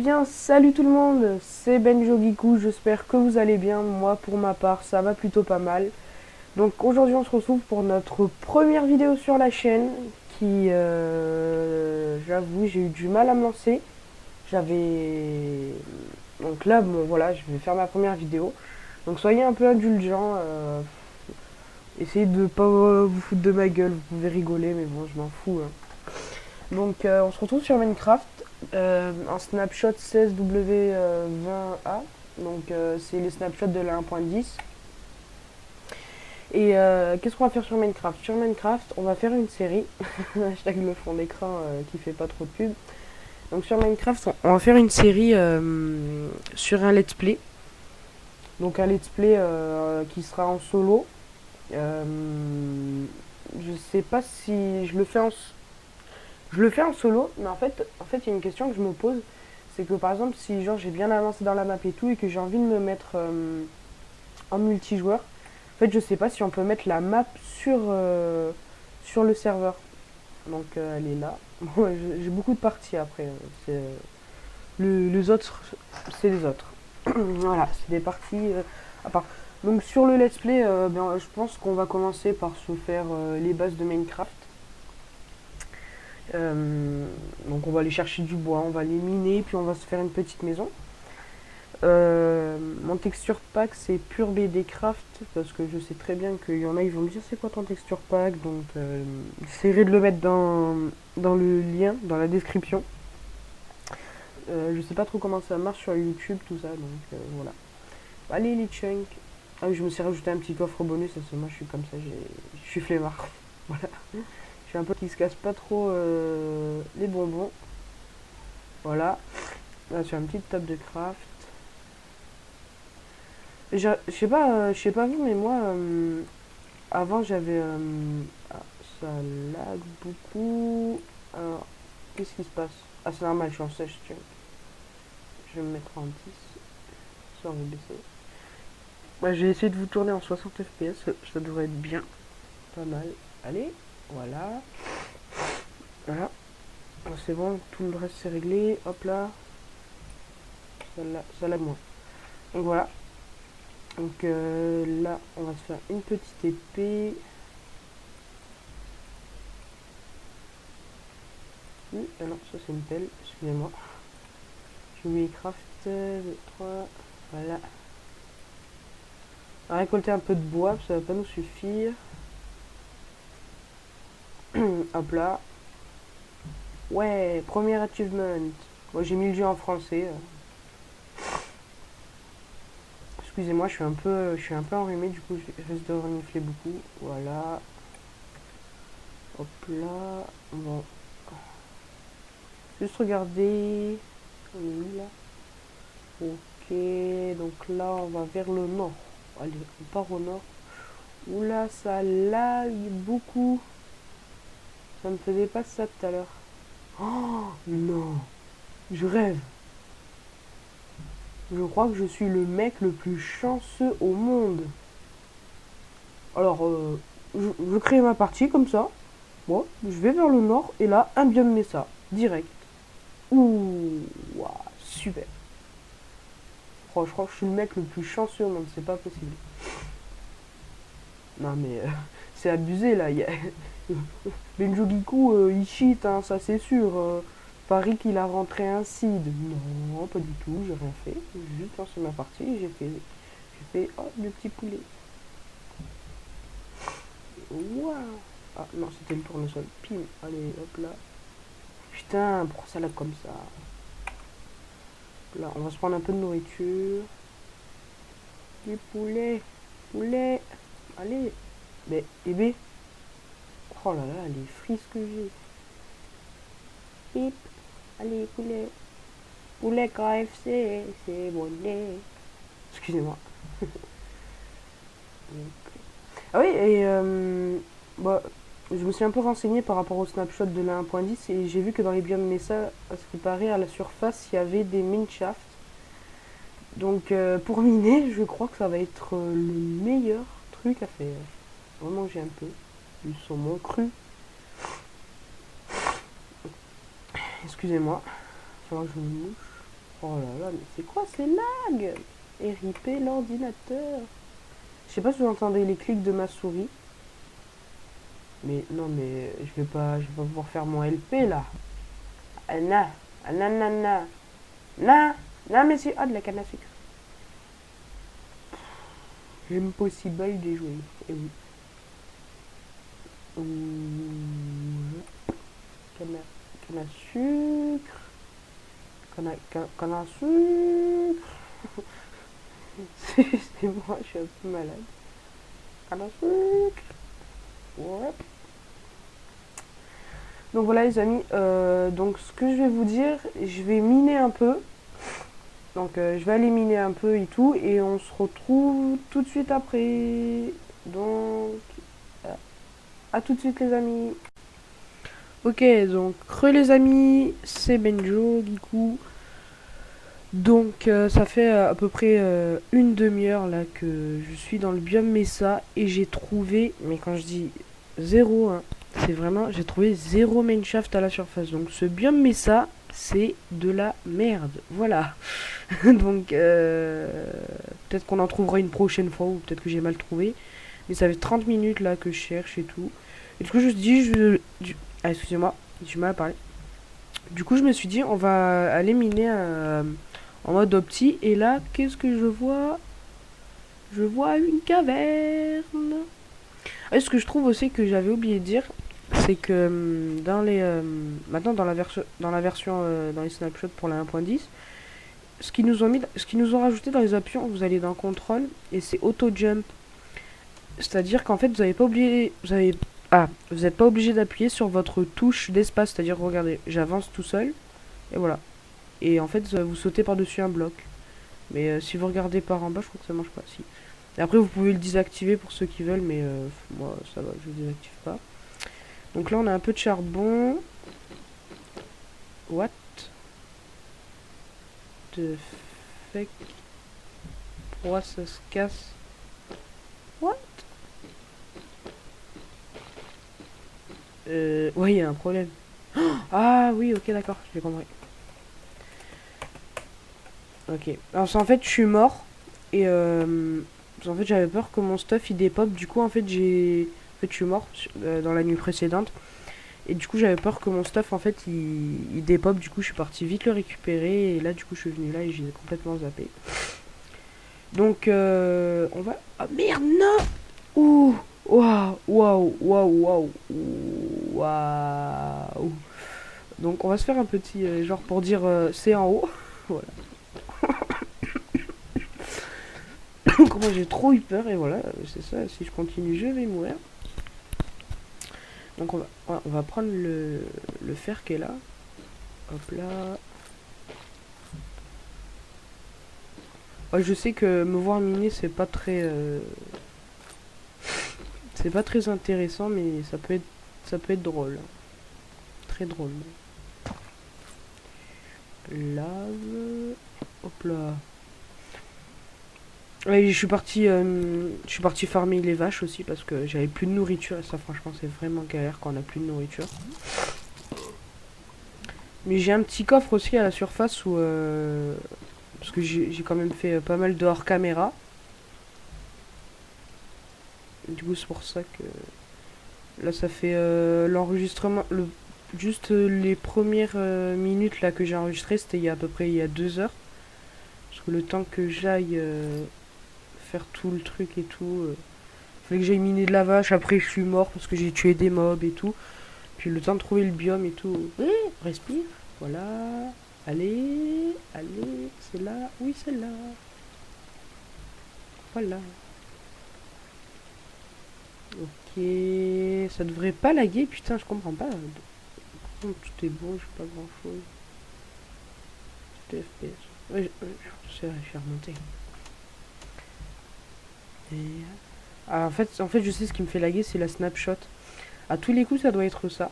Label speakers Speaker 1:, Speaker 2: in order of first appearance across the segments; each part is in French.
Speaker 1: bien, salut tout le monde, c'est Benjogiku, j'espère que vous allez bien. Moi, pour ma part, ça va plutôt pas mal. Donc aujourd'hui, on se retrouve pour notre première vidéo sur la chaîne qui, j'avoue, j'ai eu du mal à me lancer. J'avais... Donc là, bon, voilà, je vais faire ma première vidéo. Donc soyez un peu indulgents, essayez de pas vous foutre de ma gueule, vous pouvez rigoler, mais bon, je m'en fous, hein. Donc on se retrouve sur Minecraft, un snapshot 16W20A. Donc c'est les snapshots de la 1.10. Et qu'est-ce qu'on va faire sur Minecraft? Sur Minecraft, on va faire une série. Hashtag le fond d'écran qui fait pas trop de pub. Donc sur Minecraft, on va faire une série sur un let's play. Donc un let's play qui sera en solo. Euh, je sais pas si je le fais en solo, mais en fait, il y a une question que je me pose, c'est que par exemple, si genre j'ai bien avancé dans la map et tout, et que j'ai envie de me mettre en multijoueur, en fait, je sais pas si on peut mettre la map sur le serveur. Donc, elle est là. Bon, j'ai beaucoup de parties après. C'est, les autres, c'est les autres. Voilà, c'est des parties à part. Donc, sur le let's play, je pense qu'on va commencer par se faire les bases de Minecraft. Donc on va aller chercher du bois, on va les miner, puis on va se faire une petite maison. Mon texture pack c'est pur BD Craft, parce que je sais très bien qu'il y en a, ils vont me dire c'est quoi ton texture pack, donc j'essaierai de le mettre dans le lien, dans la description. Je sais pas trop comment ça marche sur YouTube, tout ça, donc voilà. Allez les chunks. Ah oui, je me suis rajouté un petit coffre bonus, parce que moi je suis comme ça, je suis flemmard. Voilà. Je suis un peu qui se casse pas trop les bonbons. Voilà. Là, sur une petite table de craft. Je sais pas vous, mais moi, avant j'avais. Ça lag beaucoup. Alors, qu'est-ce qui se passe? Ah, c'est normal, je suis en sèche. Je vais me mettre en 10. Ça, on va baisser. Ouais, j'ai essayé de vous tourner en 60 FPS. Ça devrait être bien. Pas mal. Allez, voilà. Voilà. C'est bon, tout le reste c'est réglé. Hop là. Ça lag moins. Donc voilà. Donc là, on va se faire une petite épée. Ah non, ça c'est une pelle, excusez-moi. Je vais craft 3, voilà. On va récolter un peu de bois, ça va pas nous suffire. Hop là. Ouais, premier achievement. Moi j'ai mis le jeu en français. Excusez-moi, je suis un peu enrhumé, du coup je risque de renifler beaucoup. Voilà. Hop là. Bon. Juste regarder. On est où là? Ok, donc là on va vers le nord. Allez, on part au nord. Oula, ça lag beaucoup. Ça me faisait pas ça tout à l'heure. Oh non, je rêve. Je crois que je suis le mec le plus chanceux au monde. Alors, je crée ma partie comme ça. Moi, je vais vers le nord et là, un biome Mesa, direct. Ouh, wow, super. Oh, je crois que je suis le mec le plus chanceux au monde, c'est pas possible. Non mais c'est abusé là. Benjogiku, il cheat, hein, ça c'est sûr. Paris qu'il a rentré un seed. Non, pas du tout, j'ai rien fait. J'ai juste lancé ma partie, j'ai fait oh, le petit poulet. Waouh. Ah non, c'était le tournesol. Pim, allez, hop là. Putain, pourquoi ça lag comme ça? Là, on va se prendre un peu de nourriture. Les poulets, poulet. Allez. Mais, bébé. Oh là là, les frises que j'ai. Pip. Allez, poulet. Poulet KFC, c'est bon. Excusez-moi. Ah oui, et bah, je me suis un peu renseigné par rapport au snapshot de la 1.10 et j'ai vu que dans les biomes Mesa, à ce qui paraît, à la surface, il y avait des mineshafts. Donc pour miner, je crois que ça va être le meilleur truc à faire. On va manger un peu du saumon cru. Excusez-moi, il va falloir que je me mouche. Oh là là, mais c'est quoi ces lags? RIP l'ordinateur. Je sais pas si vous entendez les clics de ma souris. Mais non, mais je vais pas pouvoir faire mon LP là. Ah, na, ah, na, na, na. Na, na, monsieur. Ah, de la canne à sucre. Impossible de jouer. Et oui. Canne à sucre. Canne à sucre. C'est moi, je suis un peu malade. Canne à sucre. Ouais. Donc voilà les amis, donc ce que je vais vous dire, je vais miner un peu. Donc je vais aller miner un peu et tout, et on se retrouve tout de suite après. Donc à tout de suite les amis. Ok, donc les amis, c'est Benjo du coup. Donc ça fait à peu près une demi-heure là que je suis dans le biome Mesa et j'ai trouvé, mais quand je dis zéro, hein, c'est vraiment, j'ai trouvé zéro mineshaft à la surface. Donc ce biome Mesa, c'est de la merde. Voilà. Donc peut-être qu'on en trouvera une prochaine fois ou peut-être que j'ai mal trouvé. Mais ça fait 30 minutes là que je cherche et tout. Et du coup je me suis dit, ah, excusez-moi, j'ai du mal à parler. Du coup je me suis dit, on va aller miner en mode opti. Et là, qu'est-ce que je vois? Je vois une caverne. Et ce que je trouve aussi que j'avais oublié de dire, c'est que dans les maintenant dans la version dans les snapshots pour la 1.10, ce qu'ils nous ont rajouté dans les options, vous allez dans contrôle et c'est auto jump. C'est-à-dire qu'en fait, vous n'êtes pas obligé d'appuyer sur votre touche d'espace, c'est-à-dire regardez, j'avance tout seul et voilà. Et en fait, vous sautez par-dessus un bloc. Mais si vous regardez par en bas, je crois que ça marche pas. Si. Et après, vous pouvez le désactiver pour ceux qui veulent, mais moi, ça va, je le désactive pas. Donc là, on a un peu de charbon. What the fuck? Pourquoi ça se casse? What? Ouais, il y a un problème. Ah oui, ok, d'accord, j'ai compris. Ok. Alors, en fait, je suis mort. Et en fait, j'avais peur que mon stuff il dépop. Du coup, en fait, je suis mort dans la nuit précédente. Et du coup, j'avais peur que mon stuff en fait il dépop. Du coup, je suis parti vite le récupérer. Et là, du coup, je suis venu là et j'ai complètement zappé. Donc, on va. Ah merde, non! Ouh! Waouh! Waouh! Waouh! Waouh! Waouh! Donc, on va se faire un petit genre pour dire c'est en haut. Voilà. Donc, moi j'ai trop eu peur et voilà, c'est ça. Si je continue, je vais mourir. Donc, on va prendre le fer qui est là. Hop là. Ouais, je sais que me voir miner c'est pas très intéressant, mais ça peut être drôle, très drôle. Lave, hop là. Ouais, je suis parti farmer les vaches aussi parce que j'avais plus de nourriture et ça franchement c'est vraiment galère quand on a plus de nourriture. Mais j'ai un petit coffre aussi à la surface où parce que j'ai quand même fait pas mal de hors caméra. Du coup c'est pour ça que là ça fait l'enregistrement juste les premières minutes là que j'ai enregistré c'était à peu près il y a 2 heures. Parce que le temps que j'aille faire tout le truc et tout, fallait que j'aille miner de la vache, après je suis mort parce que j'ai tué des mobs et tout. Puis le temps de trouver le biome et tout. Oui, respire, voilà. Allez, allez, c'est là, oui c'est là. Voilà. Ok, ça devrait pas laguer, putain je comprends pas. Tout est bon, j'ai pas grand chose. Tout est FPS. Ouais, c'est vrai, je suis remonté. Et... Ah, en fait, je sais ce qui me fait laguer, c'est la snapshot. À tous les coups, ça doit être ça.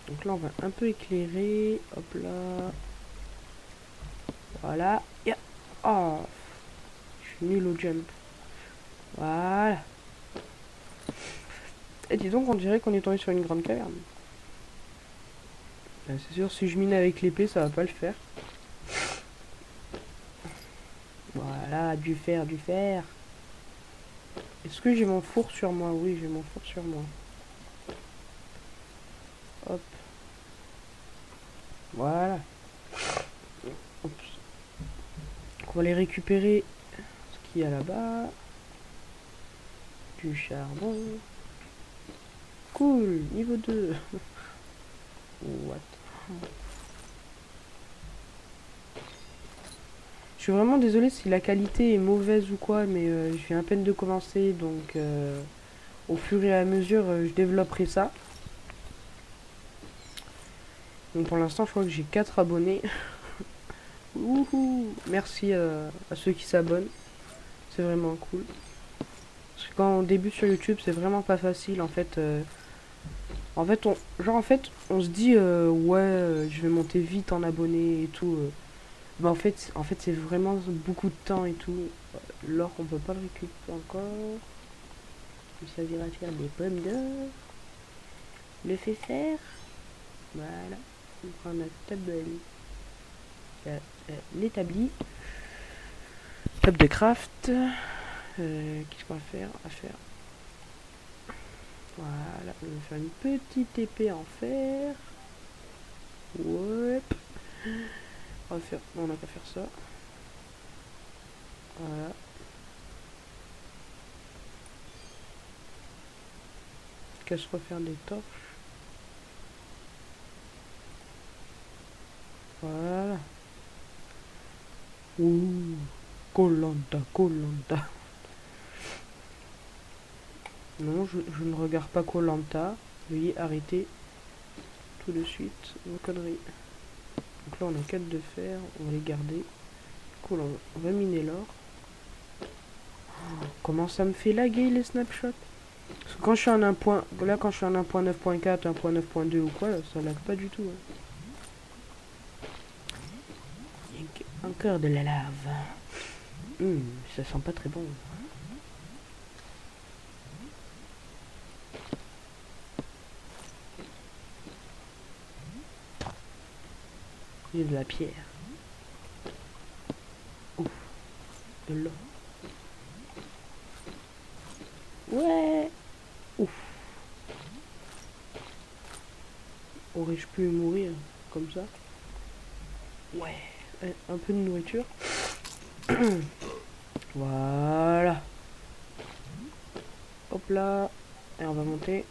Speaker 1: Donc là, on va un peu éclairer. Hop là. Voilà. Yeah. Oh, je suis nul au jump. Voilà. Et dis donc, on dirait qu'on est tombé sur une grande caverne. C'est sûr, si je mine avec l'épée, ça va pas le faire. Voilà, du fer, du fer. Est-ce que j'ai mon four sur moi? Oui, j'ai mon four sur moi. Hop. Voilà. Oups. On va aller récupérer ce qu'il y a là-bas. Du charbon. Cool, niveau 2. What? Je suis vraiment désolé si la qualité est mauvaise ou quoi, mais je viens à peine de commencer, donc au fur et à mesure, je développerai ça. Donc pour l'instant, je crois que j'ai 4 abonnés. Wouhou! Merci à ceux qui s'abonnent, c'est vraiment cool. Parce que quand on débute sur YouTube, c'est vraiment pas facile en fait. On se dit ouais, je vais monter vite en abonnés et tout. Bah en fait, c'est vraiment beaucoup de temps et tout. L'or, on peut pas le récupérer encore. Il s'agira de faire des pommes d'or. Le fait faire. Voilà. On prend notre table l'établi. Table de craft. Qu'est-ce qu'on va faire? On va faire. Voilà. On va faire une petite épée en fer. Ouais. On va faire. Non, on n'a qu'à faire ça. Voilà. Qu'à se refaire des torches. Voilà. Ouh. Colanta, Colanta. Non, je ne regarde pas Colanta. Veuillez arrêter tout de suite vos conneries. Donc là, on a 4 de fer. On va les garder. Cool, on va miner l'or. Oh, comment ça me fait laguer les snapshots? Parce que quand je suis en 1. Là, quand je suis en 1.9.4, 1.9.2 ou quoi, là, ça lag pas du tout. Hein. Encore de la lave. Ça sent pas très bon. Il y a de la pierre. Ouf. De l'or. Ouais. Ouf. Aurais-je pu mourir comme ça? Ouais. Un peu de nourriture. Voilà. Hop là. Et on va monter.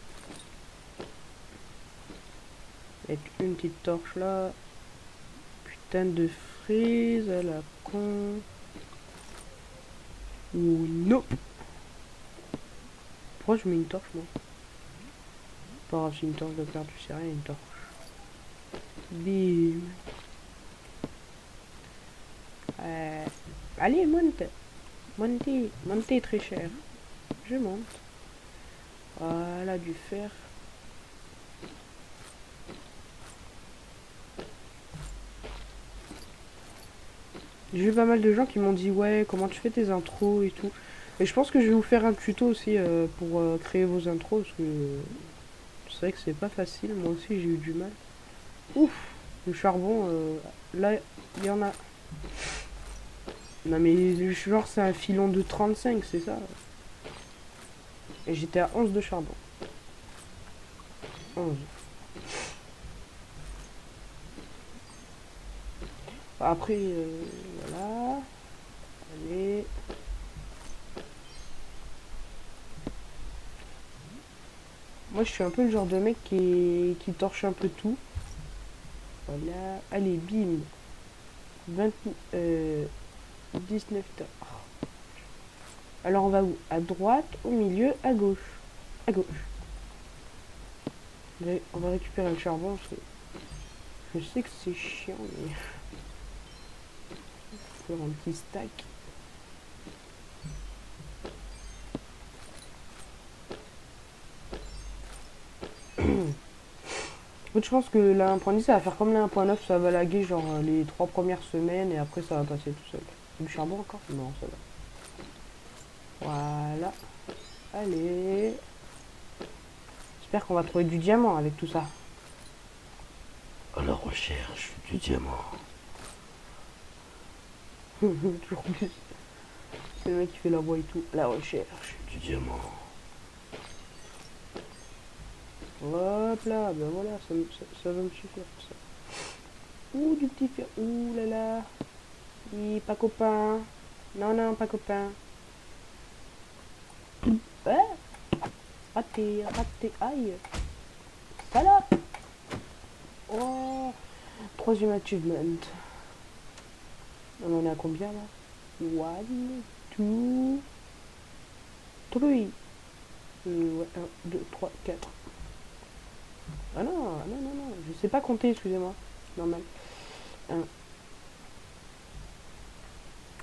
Speaker 1: Avec une petite torche là. Putain de frise à la con. Ou non. Pourquoi je mets une torche moi? Pas grave, c'est une torche de perdu, c'est rien, une torche. Bim. Allez, monte. Montez, montez très cher. Je monte. Voilà, du fer. J'ai vu pas mal de gens qui m'ont dit ouais, comment tu fais tes intros et tout. Et je pense que je vais vous faire un tuto aussi pour créer vos intros parce que c'est vrai que c'est pas facile. Moi aussi j'ai eu du mal. Ouf, le charbon, là il y en a. Non mais genre c'est un filon de 35, c'est ça. Et j'étais à 11 de charbon. 11. Après, voilà. Allez. Moi, je suis un peu le genre de mec qui torche un peu tout. Voilà. Allez, bim. 20, 19 torches. Alors, on va où? À droite, au milieu, à gauche. À gauche. On va récupérer le charbon. Parce que je sais que c'est chiant, mais... Faire un petit stack. En fait, je pense que la 1.10 ça va faire comme la 1.9, ça va laguer genre les 3 premières semaines et après ça va passer tout seul. Du charbon encore? Non, ça va. Voilà. Allez. J'espère qu'on va trouver du diamant avec tout ça.
Speaker 2: À la recherche du diamant.
Speaker 1: Toujours plus. C'est le mec qui fait la voix et tout. La recherche.
Speaker 2: Du diamant.
Speaker 1: Hop là, ben voilà, ça va me suffire tout ça. Ouh, du petit fer. Ouh là là. Oui, pas copain. Non, non, pas copain. Ouais. Raté, raté, aïe. Salope. Oh. Troisième achievement. On en est à combien là? 1, 2, 3. Ouais, 1, 2, 3, 4. Ah non, non, non, non. Je sais pas compter, excusez-moi. Normal. 1.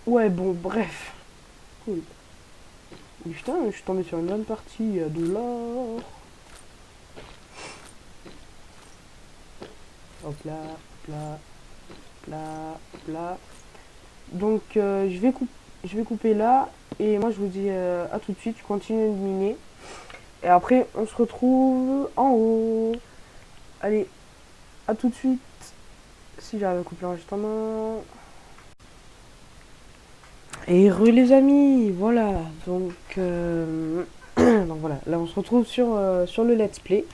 Speaker 1: Ouais, bon, bref. Cool. Et putain, je suis tombé sur une bonne partie. Il y a de l'or. Hop là, hop là, hop là, hop là. Donc, je vais couper là. Et moi, je vous dis à tout de suite. Je continue de miner. Et après, on se retrouve en haut. Allez, à tout de suite. Si j'arrive à couper l'enregistrement. Et re les amis, voilà. Donc, donc voilà, là on se retrouve sur le let's play.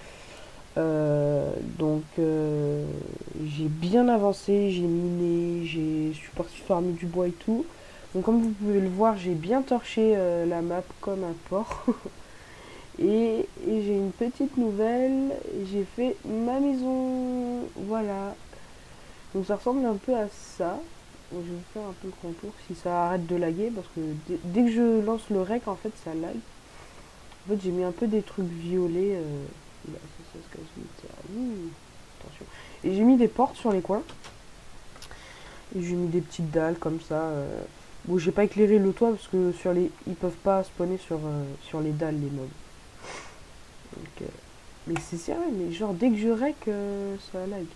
Speaker 1: Donc j'ai bien avancé, j'ai miné, je suis parti farmer du bois et tout. Donc comme vous pouvez le voir, j'ai bien torché la map comme un porc. Et j'ai une petite nouvelle, j'ai fait ma maison. Voilà. Donc ça ressemble un peu à ça. Donc, je vais vous faire un peu le contour si ça arrête de laguer parce que dès que je lance le rec en fait ça lag. En fait j'ai mis un peu des trucs violets. Attention. Et j'ai mis des portes sur les coins. Et j'ai mis des petites dalles comme ça. Bon j'ai pas éclairé le toit parce que ils peuvent pas spawner sur les dalles les mobs. Donc, mais c'est sérieux, mais genre dès que je rec ça lag.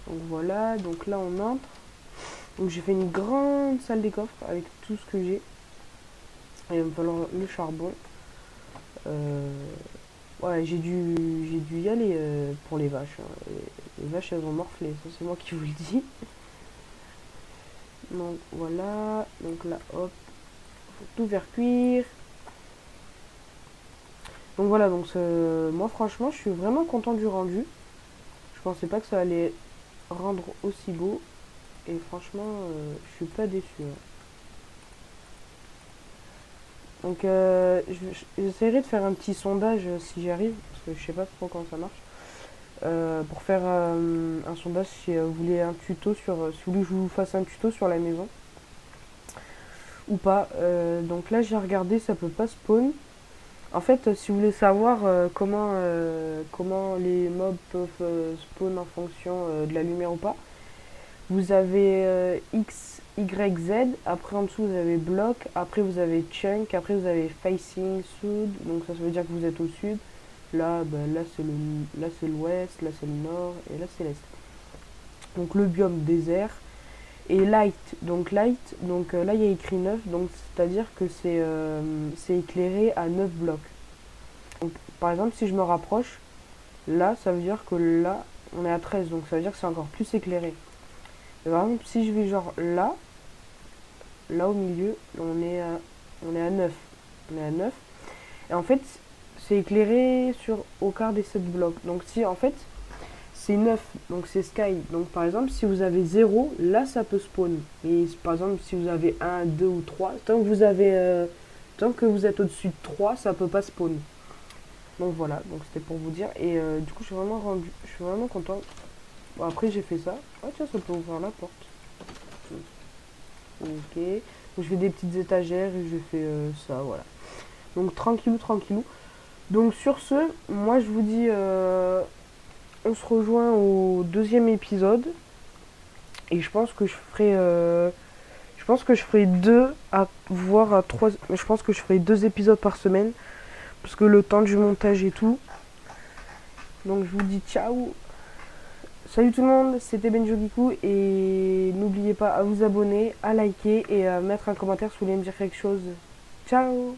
Speaker 1: Donc voilà, donc là on entre. Donc j'ai fait une grande salle des coffres avec tout ce que j'ai. Et il va me falloir le charbon. Ouais, j'ai dû y aller pour les vaches. Hein. Les vaches elles ont morflé, ça c'est moi qui vous le dis. Donc voilà, donc là hop, faut tout faire cuire. Donc voilà, donc moi franchement je suis vraiment content du rendu. Je pensais pas que ça allait rendre aussi beau. Et franchement, je suis pas déçu. Hein. Donc j'essaierai de faire un petit sondage si j'y arrive, parce que je sais pas trop comment ça marche. Pour faire un sondage si vous voulez un tuto si vous voulez que je vous fasse un tuto sur la maison. Ou pas. Donc là j'ai regardé, ça peut pas spawn. En fait, si vous voulez savoir comment les mobs peuvent spawn en fonction de la lumière ou pas, vous avez X, Y, Z, après en dessous vous avez bloc, après vous avez chunk, après vous avez facing, sud, donc ça veut dire que vous êtes au sud. Là, là c'est l'ouest, là c'est le nord, et là c'est l'est. Donc le biome désert. Et light, donc là il y a écrit 9, donc c'est-à-dire que c'est éclairé à 9 blocs. Donc, par exemple si je me rapproche, là ça veut dire que là on est à 13, donc ça veut dire que c'est encore plus éclairé. Et par exemple si je vais genre là au milieu, on est à 9. On est à 9. Et en fait c'est éclairé au quart des 7 blocs. Donc si en fait c'est 9, donc c'est sky. Donc par exemple, si vous avez 0, là ça peut spawn. Et par exemple, si vous avez 1, 2 ou 3, tant que vous êtes au-dessus de 3, ça peut pas spawn. Donc voilà, donc c'était pour vous dire. Et du coup, je suis vraiment content. Bon, après, j'ai fait ça. Ah tiens, ça peut ouvrir la porte. Ok. Donc je fais des petites étagères et je fais ça, voilà. Donc tranquillou, tranquillou. Donc sur ce, moi je vous dis... on se rejoint au deuxième épisode et je pense que je ferai 2 à voire à 3, je pense que je ferai 2 épisodes par semaine parce que le temps du montage et tout. Donc je vous dis ciao. Salut tout le monde, c'était Benjogiku et n'oubliez pas à vous abonner, à liker et à mettre un commentaire si vous voulez me dire quelque chose. Ciao.